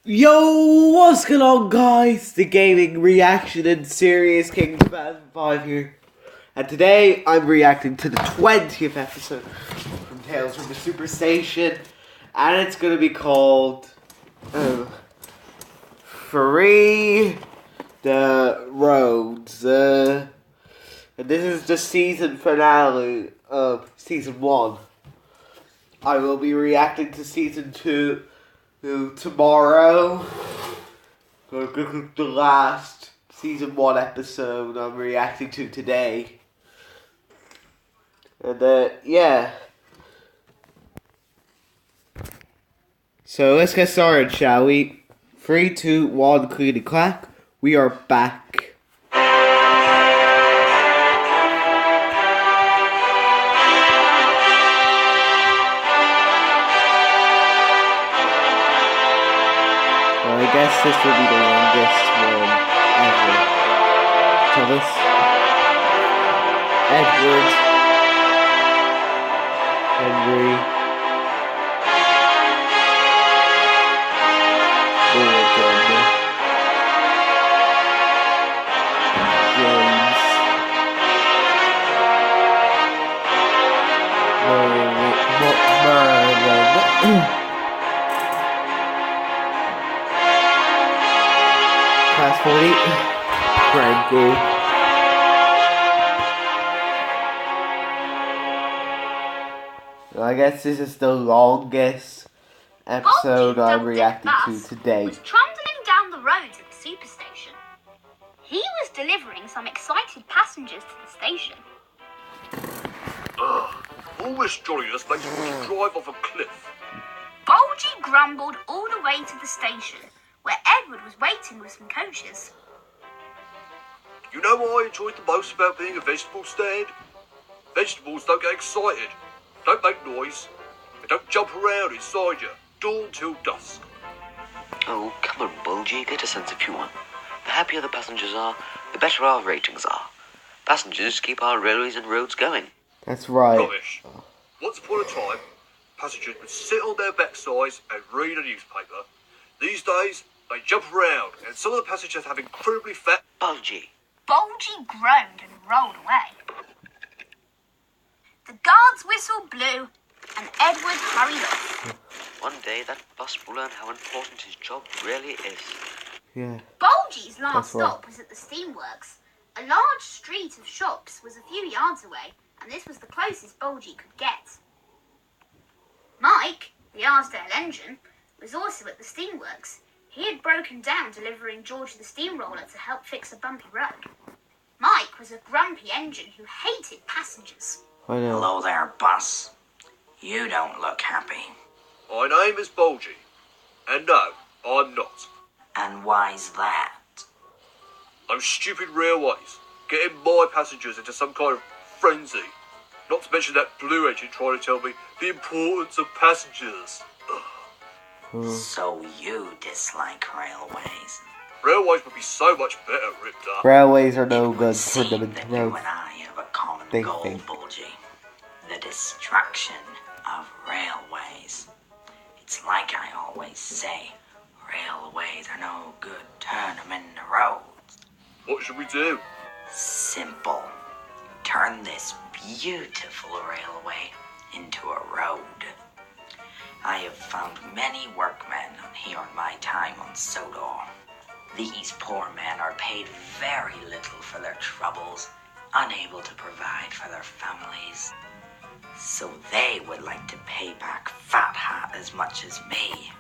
Yo, what's going on, guys? The gaming reaction and Serious King 2005 here. And today I'm reacting to the 20th episode from Tales from the Superstation. And it's going to be called Free the Roads. And this is the season finale of season 1. I will be reacting to season 2 tomorrow. The last season 1 episode I'm reacting to today. And yeah. So let's get started, shall we? 3, 2, 1, clickety clack. We are back. Well, I guess this will be the longest one ever. Thomas, Edward, Henry, Gordon, James, Merlin, Class 40, Frankie. Well, I guess this is the longest episode I'm reacting to today. Was trundling down the roads at the superstation. He was delivering some excited passengers to the station. All this jolliness makes me want to drive off a cliff. Bulgy grumbled all the way to the station, where Edward was waiting with some coaches. You know what I enjoyed the most about being a vegetable stand? Vegetables don't get excited, don't make noise, and don't jump around inside you, dawn till dusk. Oh, come on, Bulgy, get a sense if you want. The happier the passengers are, the better our ratings are. Passengers keep our railways and roads going. That's right. Rubbish. Once upon a time, passengers would sit on their backsides and read a newspaper. These days, they jump around, and some of the passengers have incredibly fat... Bulgy. Bulgy groaned and rolled away. The guard's whistle blew, and Edward hurried off. One day that bus will learn how important his job really is. Yeah. Bulgy's last That's right. stop was at the steamworks. A large street of shops was a few yards away, and this was the closest Bulgy could get. Mike, the Arsdale engine, was also at the steamworks. He had broken down delivering George the steamroller to help fix a bumpy road. Mike was a grumpy engine who hated passengers. I know. Hello there, boss. You don't look happy. My name is Bulgy, and no, I'm not. And why's that? I'm stupid railways, getting my passengers into some kind of frenzy. Not to mention that blue engine trying to tell me the importance of passengers. So you dislike railways? Railways would be so much better ripped up. Railways are no It good would for them seem in that you roads. and I have a common They goal, think. Bulgy. The destruction of railways. It's like I always say, railways are no good, turn them into roads. What should we do? Simple. Turn this beautiful railway into a road. I have found many workmen here in my time on Sodor. These poor men are paid very little for their troubles, unable to provide for their families. So they would like to pay back Fat Hat as much as me.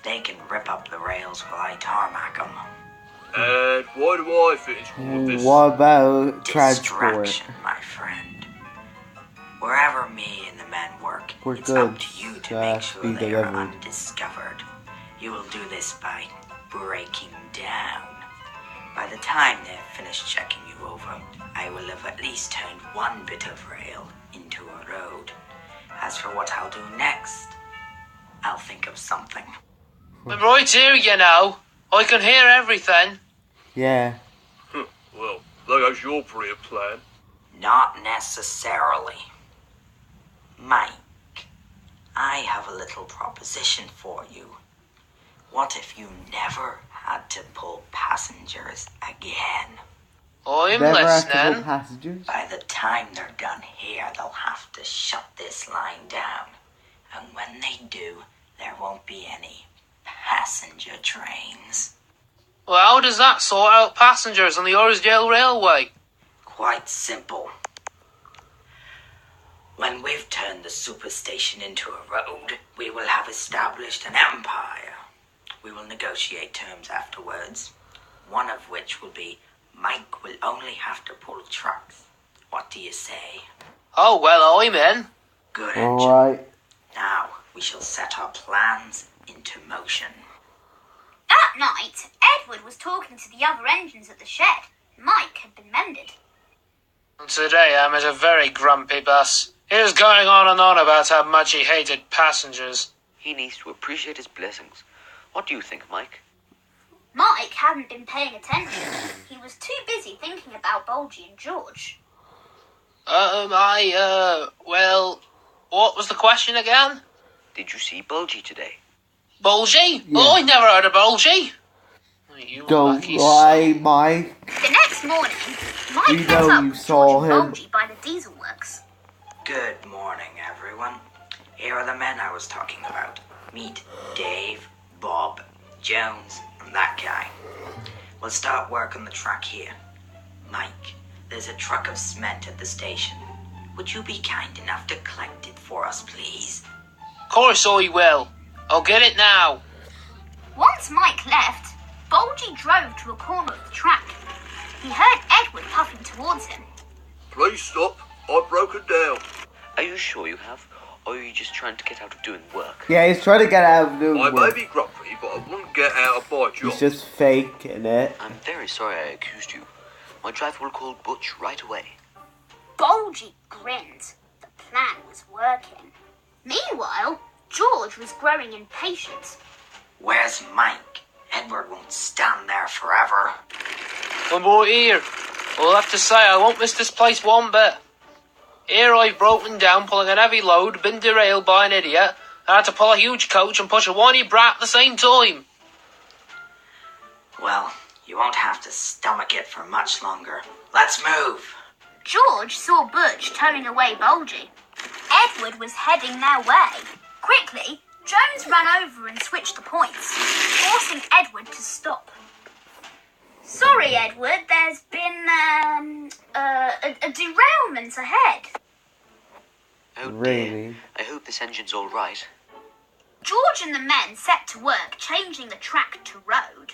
They can rip up the rails while I tarmac them. And why do I fit into all of this? What about transport? Distraction, my friend. Wherever me and the men work, We're it's up good, to you to make sure be they are delivered. undiscovered. You will do this by breaking down. By the time they've finished checking you over, I will have at least turned one bit of rail into a road. As for what I'll do next, I'll think of something. I'm right here, you know. I can hear everything. Yeah. Well, there goes your brilliant plan. Not necessarily. Mike, I have a little proposition for you. What if you never had to pull passengers again? I'm Never have to go listening. passengers. By the time they're done here, they'll have to shut this line down. And when they do, there won't be any passenger trains. Well, how does that sort out passengers on the Orsdale Railway? Quite simple. When we've turned the superstation into a road, we will have established an empire. We will negotiate terms afterwards, one of which will be Mike will only have to pull trucks. What do you say? Oh, well, I'm in. Good, Engine. Alright. Now we shall set our plans into motion. That night, Edward was talking to the other engines at the shed. Mike had been mended. Today I met a very grumpy bus. He was going on and on about how much he hated passengers. He needs to appreciate his blessings. What do you think, Mike? Mike hadn't been paying attention. He was too busy thinking about Bulgy and George. Well, what was the question again? Did you see Bulgy today? Bulgy? Yeah. Oh, I never heard of Bulgy. You Don't lucky lie, Mike. The next morning, Mike We met know up you with saw George and him. Bulgy by the diesel works. Good morning, everyone. Here are the men I was talking about. Meet Dave, Bob, Jones, and that guy. We'll start work on the track here. Mike, there's a truck of cement at the station. Would you be kind enough to collect it for us, please? Of course I will. I'll get it now. Once Mike left, Bulgy drove to a corner of the track. He heard Edward puffing towards him. Please stop. I've broken down. Are you sure you have? Or are you just trying to get out of doing work? Yeah, he's trying to get out of doing I may work. be grumpy, but I wouldn't get out of my job. He's just faking it. I'm very sorry I accused you. My driver will call Butch right away. Bulgy grinned. The plan was working. Meanwhile, George was growing impatient. Where's Mike? Edward won't stand there forever. I'm right here. I'll have to say I won't miss this place one bit. Here I've broken down pulling a heavy load, been derailed by an idiot, and had to pull a huge coach and push a whiny brat at the same time. Well, you won't have to stomach it for much longer. Let's move. George saw Butch towing away Bulgy. Edward was heading their way. Quickly, Jones ran over and switched the points, forcing Edward to stop. Sorry, Edward, there's been, a derailment ahead. Oh Really? dear. I hope this engine's all right. George and the men set to work changing the track to road.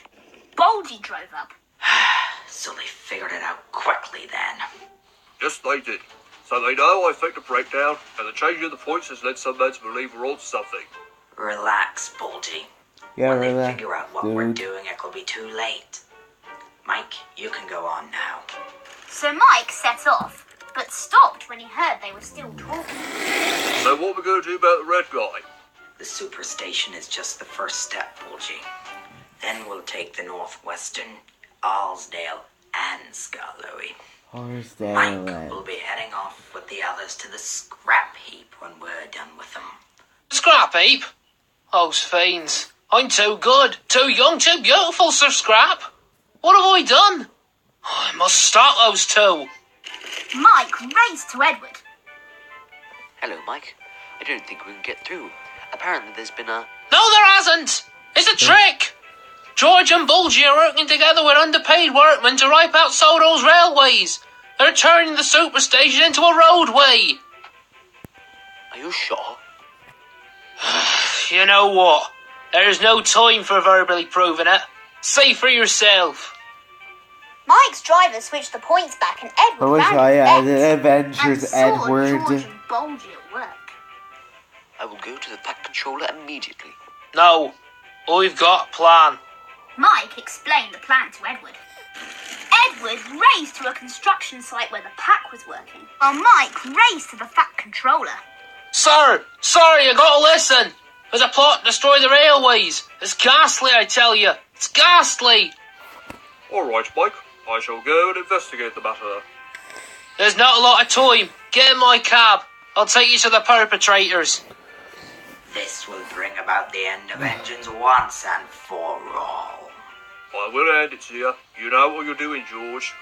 Bulgy drove up. So they figured it out quickly then. Yes, they did. So they know I faked a breakdown, and the changing of the points has led some men to believe we're on something. Relax, Bulgy. Yeah, When they relax, figure out what we're dude. doing, it will be too late. Mike, you can go on now. So Mike set off, but stopped when he heard they were still talking. So what are we going to do about the red guy? The superstation is just the first step, Bulgy. Then we'll take the Northwestern, Allsdale, and Skarloey. Horsdale Mike Red. will be heading off with the others to the scrap heap when we're done with them. Scrap heap? Those fiends. I'm too good, too young, too beautiful, Sir Scrap. What have I done? I must stop those two. Mike raced to Edward. Hello, Mike. I don't think we can get through. Apparently there's been a... No, there hasn't. It's a trick. George and Bulgy are working together with underpaid workmen to wipe out Sodo's railways. They're turning the superstation into a roadway. Are you sure? You know what? There's no time for verbally proving it. See for yourself. Mike's driver switched the points back and Edward I wish ran I had the an and Adventures saw Edward. George and Bulgy at work. I will go to the Fat Controller immediately. No, I've got a plan. Mike explained the plan to Edward. Edward raced to a construction site where the pack was working, while Mike raced to the Fat Controller. Sir, you gotta listen. There's a plot to destroy the railways. It's ghastly, I tell you. It's ghastly. All right, Mike. I shall go and investigate the matter. There's not a lot of time. Get in my cab. I'll take you to the perpetrators. This will bring about the end of engines once and for all. I will hand it to you. You know what you're doing, George.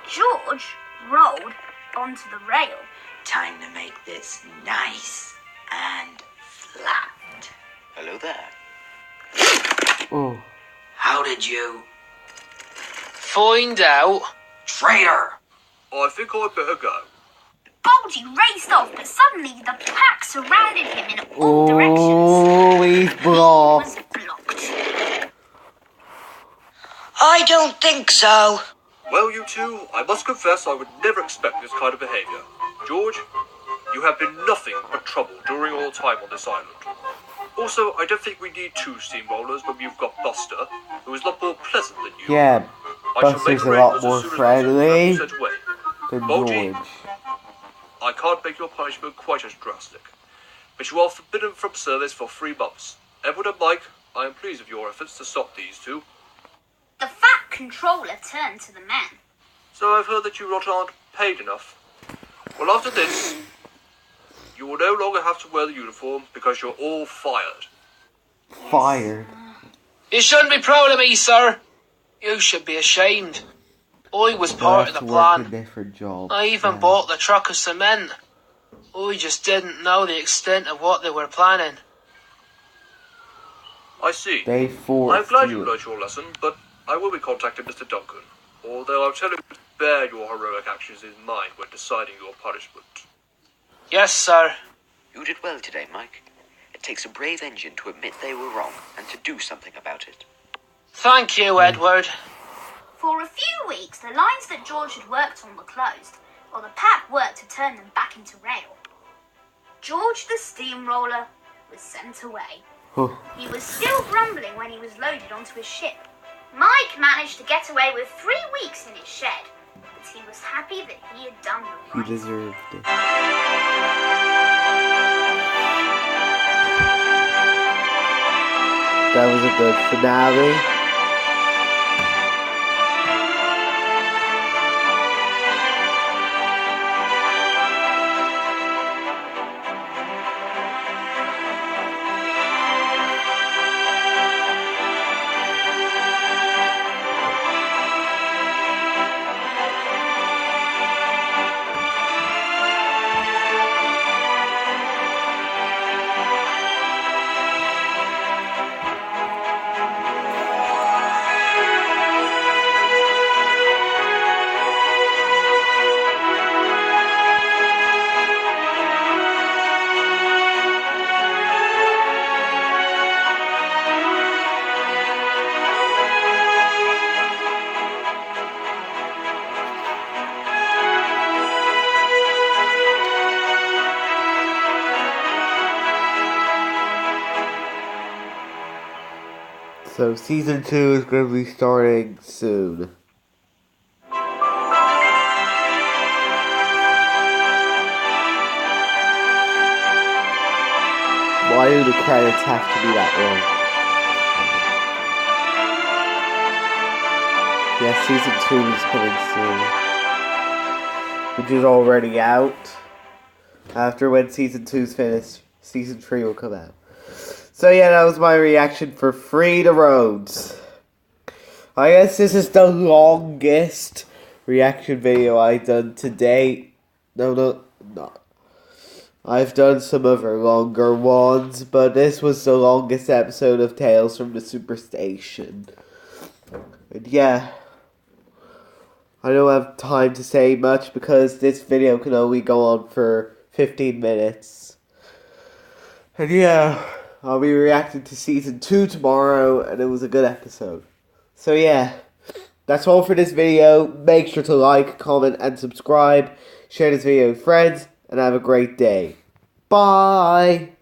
George rolled onto the rail. Time to make this nice and flat. Hello there. Oh. How did you... Find out. Traitor! I think I'd better go. Bulgy raced off, but suddenly the pack surrounded him in all directions. Oh, he's He blocked. was blocked. I don't think so. Well, you two, I must confess I would never expect this kind of behaviour. George, you have been nothing but trouble during all time on this island. Also, I don't think we need two steamrollers when you've got Buster, who is a lot more pleasant than you. Yeah, I shall make Buster's a lot arrangements more as soon as friendly I'm sent away. than Bulgy. George. I can't make your punishment quite as drastic, but you are forbidden from service for 3 months. Edward and Mike, I am pleased with your efforts to stop these two. The fat controller turned to the men. So I've heard that you lot aren't paid enough. Well, after this, you will no longer have to wear the uniform because you're all fired. Fired. You shouldn't be proud of me, sir. You should be ashamed. I was part of the Have to work a plan. different job. I even Yeah. bought the truck of cement. I just didn't know the extent of what they were planning. I see. They forced I'm glad you you. learned your lesson, but I will be contacting Mr. Duncan, although I'll tell him to bear your heroic actions in mind when deciding your punishment. Yes, sir. You did well today, Mike. It takes a brave engine to admit they were wrong and to do something about it. Thank you, Edward. For a few weeks, the lines that George had worked on were closed, while the pack worked to turn them back into rail. George the steamroller was sent away. Oh. He was still grumbling when he was loaded onto his ship. Mike managed to get away with 3 weeks in his shed, but he was happy that he had done the He right thing. deserved it. That was a good finale. So season 2 is going to be starting soon. Why do the credits have to be that long? Yeah, season 2 is coming soon. Which is already out. After when season 2 is finished, season 3 will come out. So yeah, that was my reaction for Free the Roads. I guess this is the longest reaction video I've done to date. No. I've done some other longer ones, but this was the longest episode of Tales from the Superstation. And yeah, I don't have time to say much because this video can only go on for 15 minutes. And yeah, I'll be reacting to season 2 tomorrow, and it was a good episode. So yeah, that's all for this video. Make sure to like, comment, and subscribe. Share this video with friends, and have a great day. Bye!